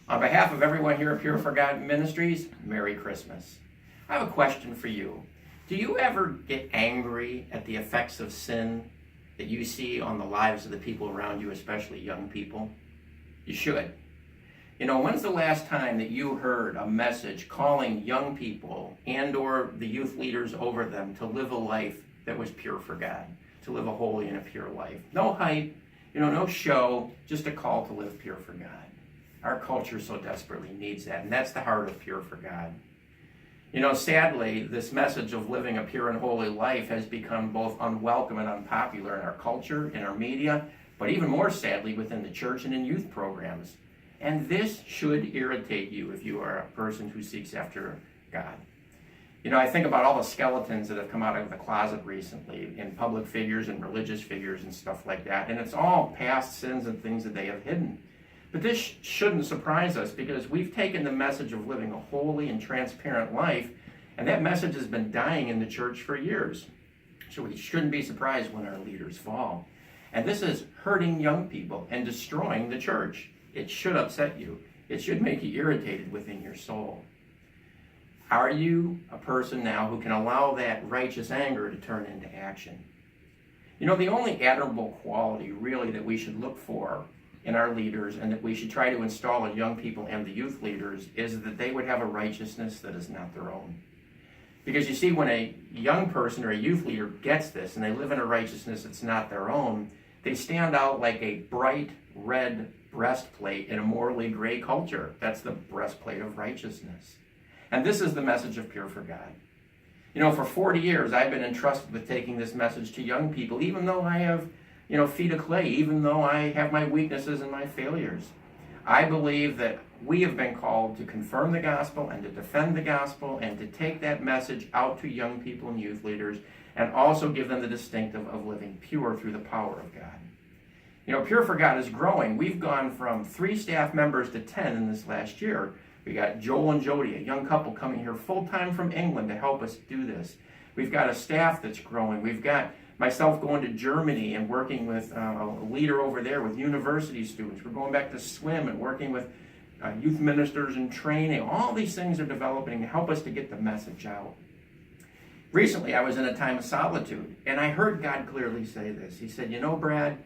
On behalf of everyone here at Pure for God Ministries, Merry Christmas. I have a question for you. Do you ever get angry at the effects of sin that you see on the lives of the people around you, especially young people? You should. You know, when's the last time that you heard a message calling young people and or the youth leaders over them to live a life that was pure for God, to live a holy and a pure life? No hype, no show, just a call to live pure for God. Our culture so desperately needs that, and that's the heart of Pure for God. Sadly, this message of living a pure and holy life has become both unwelcome and unpopular in our culture, in our media, but even more sadly within the church and in youth programs. And this should irritate you if you are a person who seeks after God. I think about all the skeletons that have come out of the closet recently in public figures and religious figures and stuff like that, and it's all past sins and things that they have hidden. But this shouldn't surprise us because we've taken the message of living a holy and transparent life, and that message has been dying in the church for years. So we shouldn't be surprised when our leaders fall. And this is hurting young people and destroying the church. It should upset you. It should make you irritated within your soul. Are you a person now who can allow that righteous anger to turn into action? The only admirable quality really that we should look for in our leaders and that we should try to install in young people and the youth leaders is that they would have a righteousness that is not their own. Because you see, when a young person or a youth leader gets this and they live in a righteousness that's not their own, they stand out like a bright red breastplate in a morally gray culture. That's the breastplate of righteousness. And this is the message of Pure for God. For 40 years, I've been entrusted with taking this message to young people, even though I have feet of clay, even though I have my weaknesses and my failures. I believe that we have been called to confirm the gospel and to defend the gospel and to take that message out to young people and youth leaders and also give them the distinctive of living pure through the power of God. Pure for God is growing. We've gone from 3 staff members to 10 in this last year. We got Joel and Jody, a young couple coming here full-time from England to help us do this. We've got a staff that's growing. We've got myself going to Germany and working with a leader over there with university students. We're going back to swim and working with youth ministers and training. All these things are developing to help us to get the message out. Recently, I was in a time of solitude, and I heard God clearly say this. He said, Brad,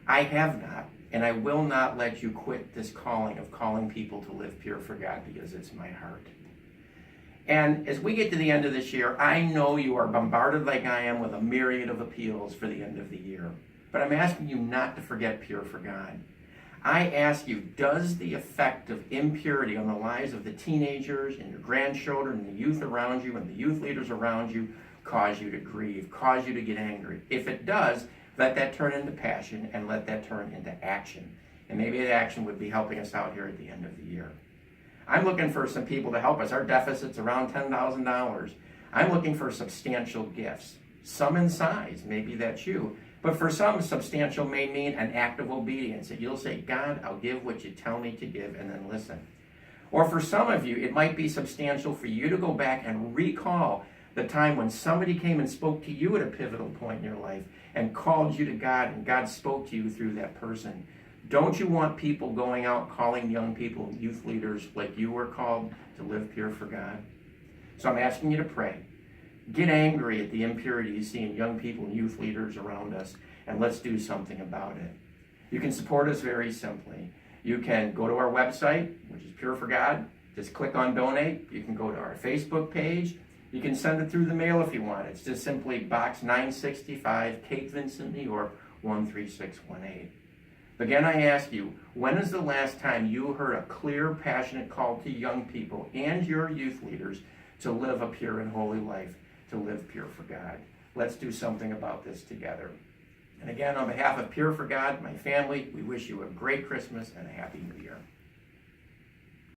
I have not, and I will not let you quit this calling of calling people to live pure for God because it's my heart. And as we get to the end of this year, I know you are bombarded like I am with a myriad of appeals for the end of the year. But I'm asking you not to forget Pure for God. I ask you, does the effect of impurity on the lives of the teenagers and your grandchildren and the youth around you and the youth leaders around you cause you to grieve, cause you to get angry? If it does, let that turn into passion and let that turn into action. And maybe that action would be helping us out here at the end of the year. I'm looking for some people to help us. Our deficit's around $10,000. I'm looking for substantial gifts, some in size, maybe that's you. But for some, substantial may mean an act of obedience, that you'll say, God, I'll give what you tell me to give, and then listen. Or for some of you, it might be substantial for you to go back and recall the time when somebody came and spoke to you at a pivotal point in your life and called you to God, and God spoke to you through that person. Don't you want people going out calling young people, youth leaders like you were called to live pure for God? So I'm asking you to pray. Get angry at the impurity you see in young people and youth leaders around us, and let's do something about it. You can support us very simply. You can go to our website, which is Pure for God. Just click on donate. You can go to our Facebook page. You can send it through the mail if you want. It's just simply Box 965, Cape Vincent, New York, 13618. Again, I ask you, when is the last time you heard a clear, passionate call to young people and your youth leaders to live a pure and holy life, to live pure for God? Let's do something about this together. And again, on behalf of Pure for God, my family, we wish you a great Christmas and a Happy New Year.